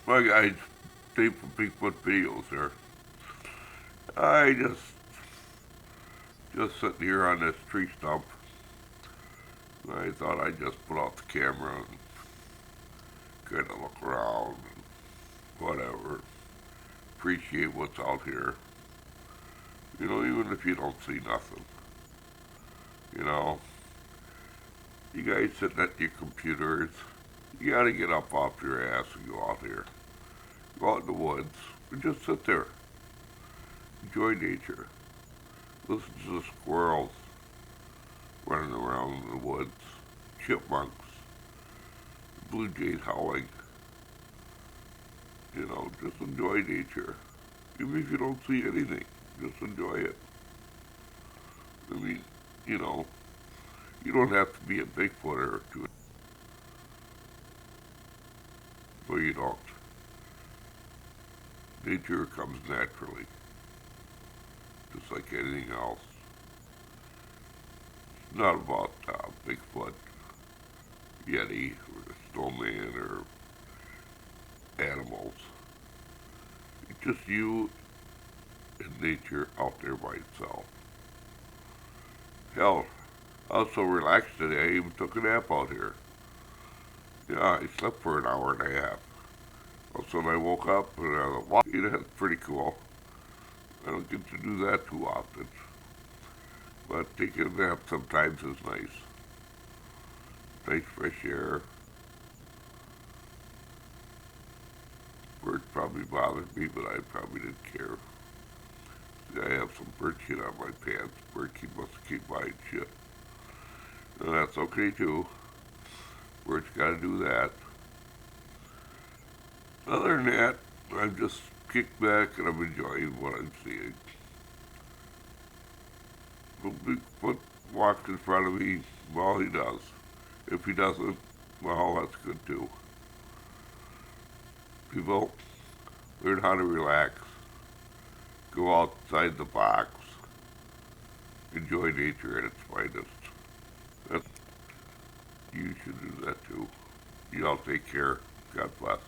My guys, tape for Bigfoot videos there. I just sitting here on this tree stump. I thought I'd just put out the camera and kind of look around and whatever. Appreciate what's out here. You know, even if you don't see nothing. You know, you guys sitting at your computers, you gotta get up off your ass and go out here. Go out in the woods and just sit there. Enjoy nature. Listen to the squirrels running around in the woods, chipmunks, blue jays howling. You know, just enjoy nature. Even if you don't see anything, just enjoy it. I mean, you know, you don't have to be a Bigfooter to, but you don't. Nature comes naturally, just like anything else. It's not about Bigfoot, Yeti, or snowman, or animals. It's just you and nature out there by itself. Hell, I was so relaxed today, I even took a nap out here. Yeah, I slept for an hour and a half. All of a sudden I woke up and I thought, wow, that's pretty cool. I don't get to do that too often. But taking a nap sometimes is nice. Nice fresh air. Birds probably bothered me, but I probably didn't care. See, I have some bird shit on my pants. Bird shit must keep buying shit. And that's okay too. Birds gotta do that. Other than that, I'm just kicked back and I'm enjoying what I'm seeing. The Bigfoot walks in front of me, well, he does. If he doesn't, well, that's good too. People learn how to relax, go outside the box, enjoy nature at its finest. That's, you should do that too. You all take care. God bless.